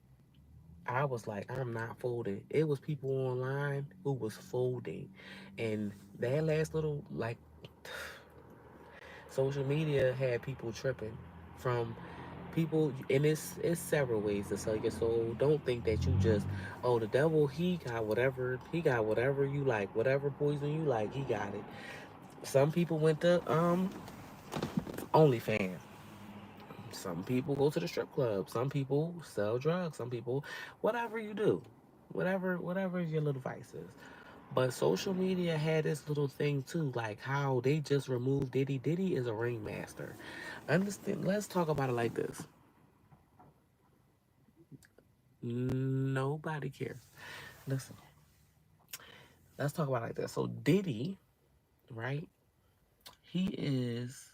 I was like, I'm not folding. It was people online who was folding. And that last little, like, social media had people tripping from people, and it's several ways to sell your soul. Don't think that you just, oh, the devil, he got whatever you like, whatever poison you like, he got it. Some people went to OnlyFans. Some people go to the strip club. Some people sell drugs. Some people, whatever you do, whatever your little vice is. But social media had this little thing too, like how they just removed Diddy. Diddy is a ringmaster. Understand? Let's talk about it like this. Nobody cares. Listen, let's talk about it like this. So Diddy, right? He is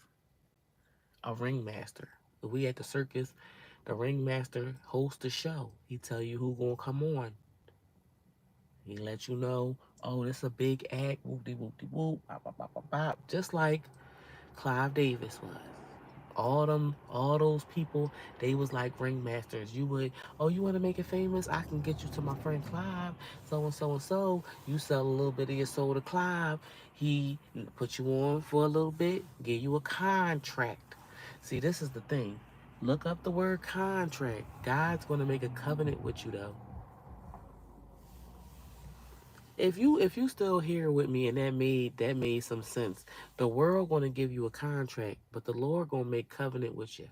a ringmaster. We at the circus, the ringmaster hosts the show. He tell you who gonna come on. He let you know, oh, this a big act, whoop de whoop de whoop, bop, bop, bop, bop, bop. Just like Clive Davis was. All those people, they was like ringmasters. You would, oh, you want to make it famous? I can get you to my friend Clive, so and so and so. You sell a little bit of your soul to Clive. He put you on for a little bit, give you a contract. See, this is the thing. Look up the word contract. God's gonna make a covenant with you though. If you still here with me and that made some sense. The world gonna give you a contract, but the Lord gonna make covenant with you.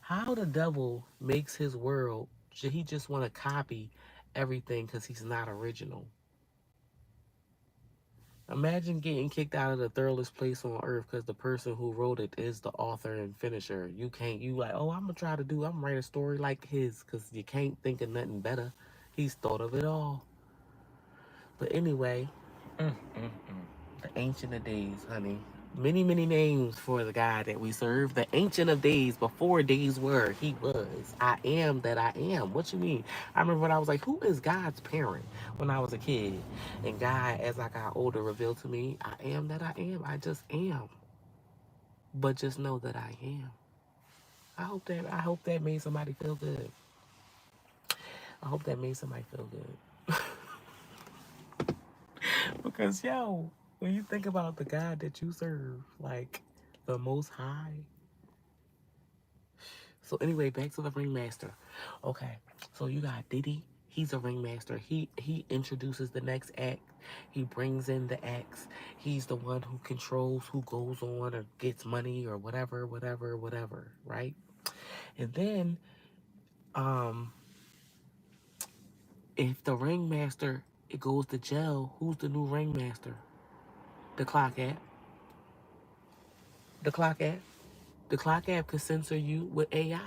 How the devil makes his world, he just want to copy everything because he's not original. Imagine getting kicked out of the thoroughest place on earth because the person who wrote it is the author and finisher. You can't, you like, oh, I'm gonna write a story like his because you can't think of nothing better. He's thought of it all. But anyway, the Ancient of Days, honey. Many, many names for the God that we serve. The Ancient of Days, before days were, he was. I am that I am. What you mean? I remember when I was like, who is God's parent when I was a kid? And God, as I got older, revealed to me, I am that I am. I just am. But just know that I am. I hope that made somebody feel good. I hope that made somebody feel good. Because yo, when you think about the God that you serve, like the most high. So anyway, back to the ringmaster. Okay, so you got Diddy. He's a ringmaster. He introduces the next act. He brings in the acts. He's the one who controls who goes on or gets money or whatever, whatever, whatever, right? And then, um, if the ringmaster it goes to jail, who's the new ringmaster? The clock app. The clock app. The clock app could censor you with AI.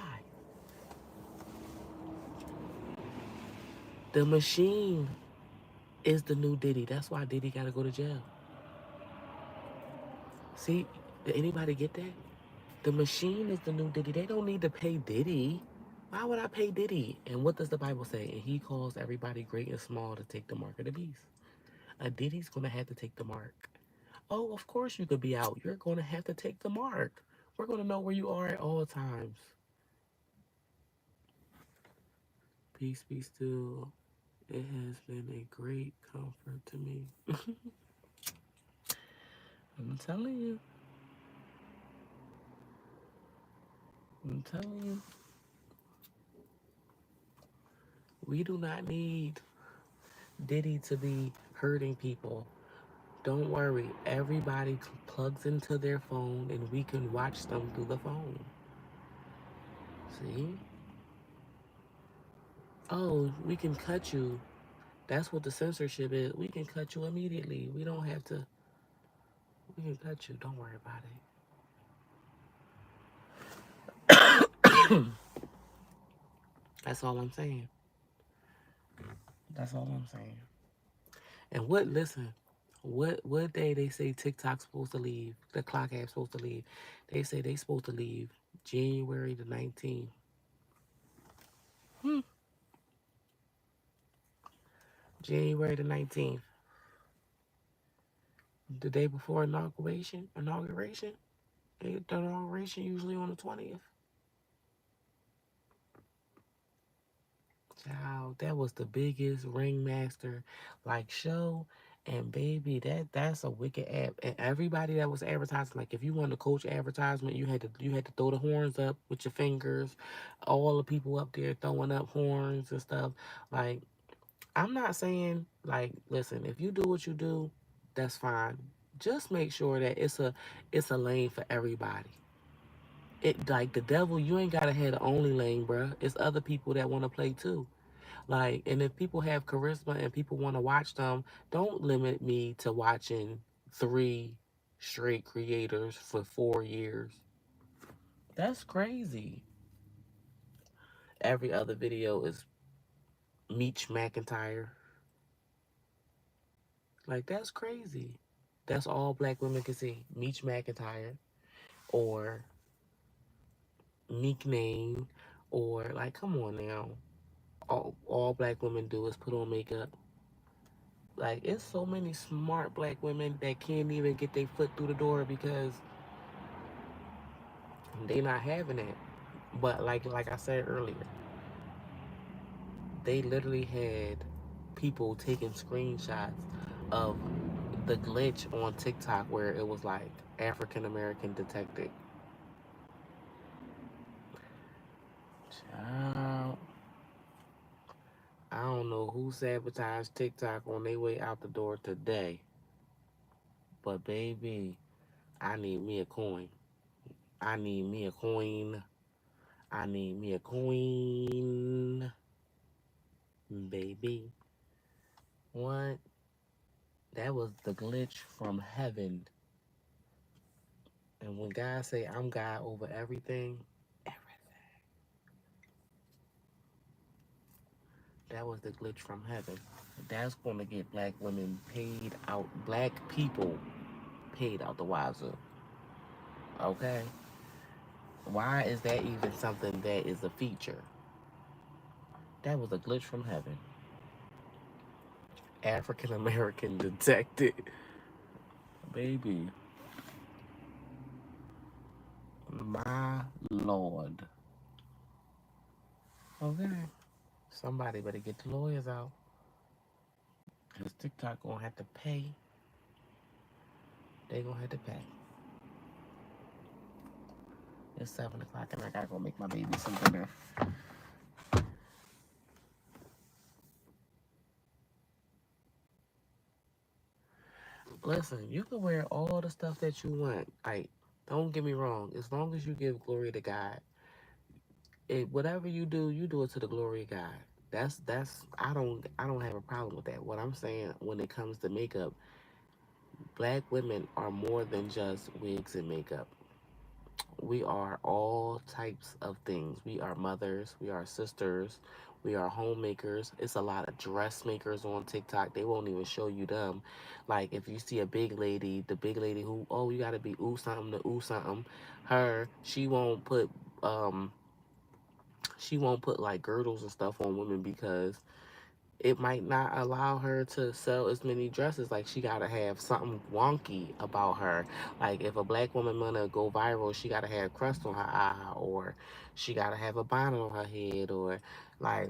The machine is the new Diddy. That's why Diddy gotta go to jail. See, did anybody get that? The machine is the new Diddy. They don't need to pay Diddy. Why would I pay Diddy? And what does the Bible say? And he calls everybody great and small to take the mark of the beast. A Diddy's gonna have to take the mark. Oh, of course you could be out. You're gonna have to take the mark. We're gonna know where you are at all times. Peace be still. It has been a great comfort to me. I'm telling you. I'm telling you. We do not need Diddy to be hurting people. Don't worry. Everybody plugs into their phone and we can watch them through the phone. See? Oh, we can cut you. That's what the censorship is. We can cut you immediately. We don't have to. We can cut you. Don't worry about it. That's all I'm saying. That's all I'm saying. And listen, what day they say TikTok's supposed to leave, the clock app's supposed to leave. They say they supposed to leave January the 19th. Hmm. January the 19th. The day before inauguration. The inauguration usually on the 20th. Child, that was the biggest ringmaster like show. And baby, that's a wicked app. And everybody that was advertising, like if you wanted to coach advertisement, you had to throw the horns up with your fingers. All the people up there throwing up horns and stuff. Like, I'm not saying like, listen, if you do what you do, that's fine. Just make sure that it's a lane for everybody. It like the devil, you ain't gotta have the only lane, bruh. It's other people that want to play too. Like, and if people have charisma and people want to watch them, don't limit me to watching three straight creators for 4 years. That's crazy. Every other video is Meech McIntyre. Like, that's crazy. That's all black women can see. Meech McIntyre or Meek Name or, like, come on now. All black women do is put on makeup. Like, it's so many smart black women that can't even get their foot through the door because they not having it. But like I said earlier, they literally had people taking screenshots of the glitch on TikTok where it was like African American detected. Child, I don't know who sabotaged TikTok on their way out the door today, but baby, I need me a coin. I need me a coin. I need me a coin, baby. What? That was the glitch from heaven. And when God say I'm God over everything, that was the glitch from heaven. That's gonna get black women paid out, black people paid out the wazoo. Okay? Why is that even something that is a feature? That was a glitch from heaven. African American detected. Baby, my lord. Okay. Somebody better get the lawyers out. Because TikTok gonna have to pay. They gonna have to pay. It's 7 o'clock and I gotta go make my baby some dinner. Listen, you can wear all the stuff that you want. Like, don't get me wrong. As long as you give glory to God, whatever you do it to the glory of God. That's I don't have a problem with that. What I'm saying when it comes to makeup, black women are more than just wigs and makeup. We are all types of things. We are mothers, we are sisters, we are homemakers. It's a lot of dressmakers on TikTok. They won't even show you them. Like if you see a big lady, the big lady who, oh, you gotta be ooh something to ooh something. Her, she won't put she won't put like girdles and stuff on women because it might not allow her to sell as many dresses. Like she gotta have something wonky about her. Like if a black woman wanna go viral, she gotta have crust on her eye, or she gotta have a bonnet on her head, or like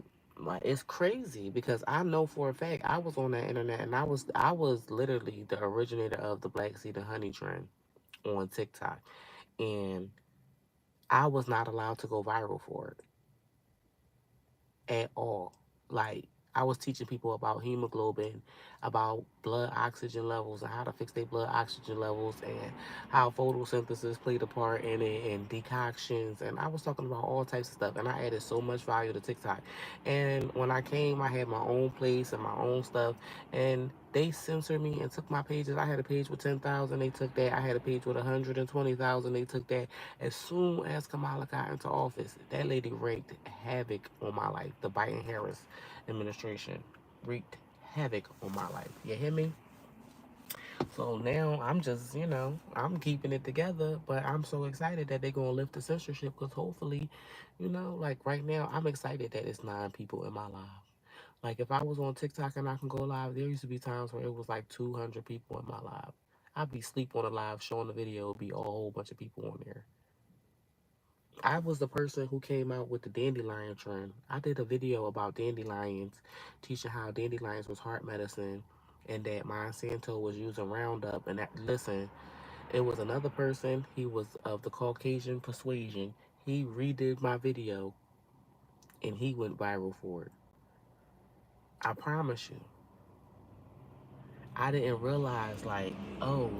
it's crazy because I know for a fact I was on the internet and I was literally the originator of the black seed and honey trend on TikTok, and I was not allowed to go viral for it at all. Like I was teaching people about hemoglobin, about blood oxygen levels and how to fix their blood oxygen levels and how photosynthesis played a part in it and decoctions, and I was talking about all types of stuff, and I added so much value to TikTok. And when I came I had my own place and my own stuff, and they censored me and took my pages. I had a page with 10,000, they took that. I had a page with 120,000, they took that. As soon as Kamala got into office, that lady wreaked havoc on my life. The Biden Harris administration wreaked havoc on my life. You hear me? So now I'm just, I'm keeping it together, but I'm so excited that they're going to lift the censorship because hopefully, like right now, I'm excited that it's 9 people in my live. Like if I was on TikTok and I can go live, there used to be times where it was like 200 people in my live. I'd be sleep on a live showing the video, it'd be a whole bunch of people on there. I was the person who came out with the dandelion trend. I did a video about dandelions, teaching how dandelions was heart medicine, and that Monsanto was using Roundup. And that, listen, it was another person. He was of the Caucasian persuasion. He redid my video, and he went viral for it. I promise you. I didn't realize, like, oh,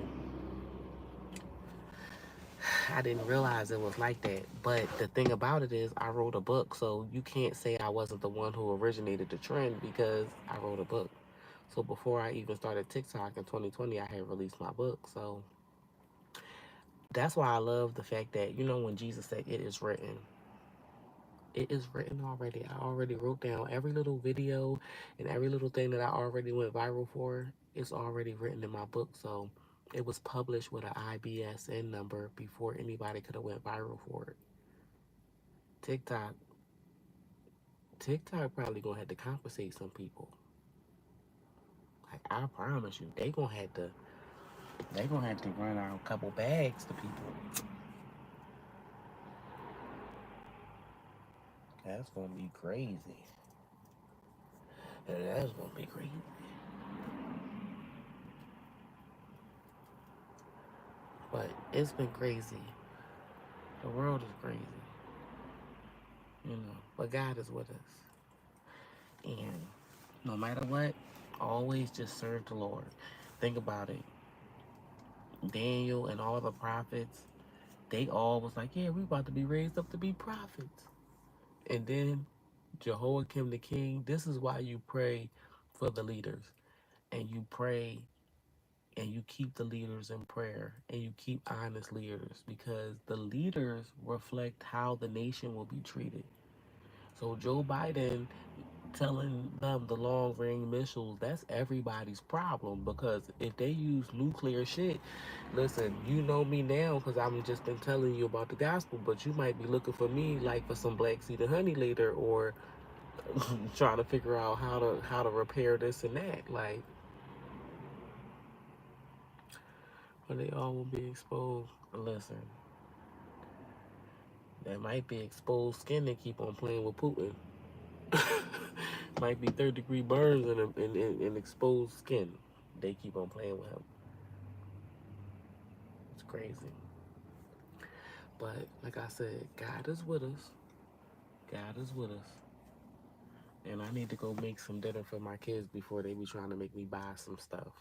I didn't realize it was like that. But the thing about it is, I wrote a book, so you can't say I wasn't the one who originated the trend because I wrote a book. So before I even started TikTok in 2020, I had released my book. So that's why I love the fact that, when Jesus said it is written, it is written already. I already wrote down every little video and every little thing that I already went viral for. It's already written in my book. So it was published with an IBSN number before anybody could have went viral for it. TikTok, TikTok probably gonna have to compensate some people. Like I promise you, they gonna have to run out a couple bags to people. That's gonna be crazy. That's gonna be crazy. But it's been crazy. The world is crazy, But God is with us, and no matter what, always just serve the Lord. Think about it. Daniel and all the prophets, they all was like, yeah, we about to be raised up to be prophets. And then Jehoiakim the king, this is why you pray for the leaders. And you pray and you keep the leaders in prayer and you keep honest leaders because the leaders reflect how the nation will be treated. So Joe Biden telling them the long range missiles, that's everybody's problem because if they use nuclear shit, listen, you know me now because I'm just been telling you about the gospel, but you might be looking for me like for some black seed and honey later, or trying to figure out how to repair this and that. Like, when they all will be exposed. Listen, that might be exposed skin they keep on playing with Putin. Might be third-degree burns and exposed skin. They keep on playing with him. It's crazy. But like I said, God is with us. God is with us. And I need to go make some dinner for my kids before they be trying to make me buy some stuff.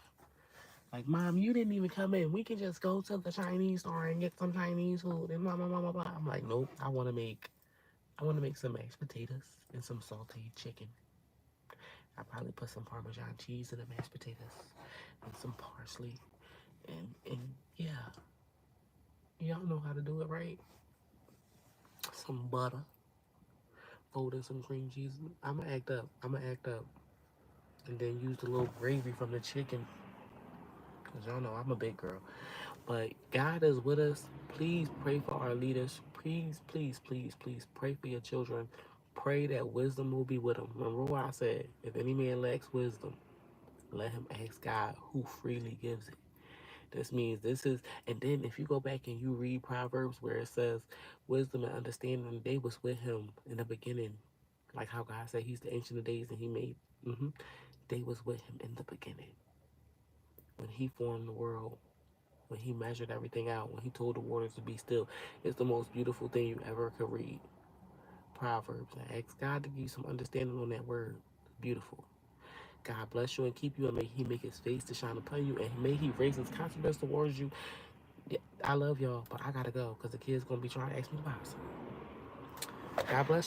Like, Mom, you didn't even come in. We can just go to the Chinese store and get some Chinese food and blah blah blah blah blah. I'm like, nope. I wanna make some mashed potatoes and some sauteed chicken. I probably put some Parmesan cheese in the mashed potatoes and some parsley and yeah, y'all know how to do it, right? Some butter, fold in some cream cheese. I'ma act up. I'ma act up, and then use the little gravy from the chicken. Cause y'all know I'm a big girl. But God is with us. Please pray for our leaders. Please, please, please, please pray for your children. Pray that wisdom will be with him. Remember what I said? If any man lacks wisdom, let him ask God, who freely gives it. This means this is, and then if you go back and you read Proverbs where it says, wisdom and understanding, they was with him in the beginning. Like how God said he's the ancient of days and he made, they was with him in the beginning. When he formed the world, when he measured everything out, when he told the waters to be still. It's the most beautiful thing you ever could read. Proverbs. And ask God to give you some understanding on that word. It's beautiful. God bless you and keep you, and may he make his face to shine upon you, and may he raise his countenance towards you. Yeah, I love y'all, but I gotta go because the kids gonna be trying to ask me to buy some. God bless you.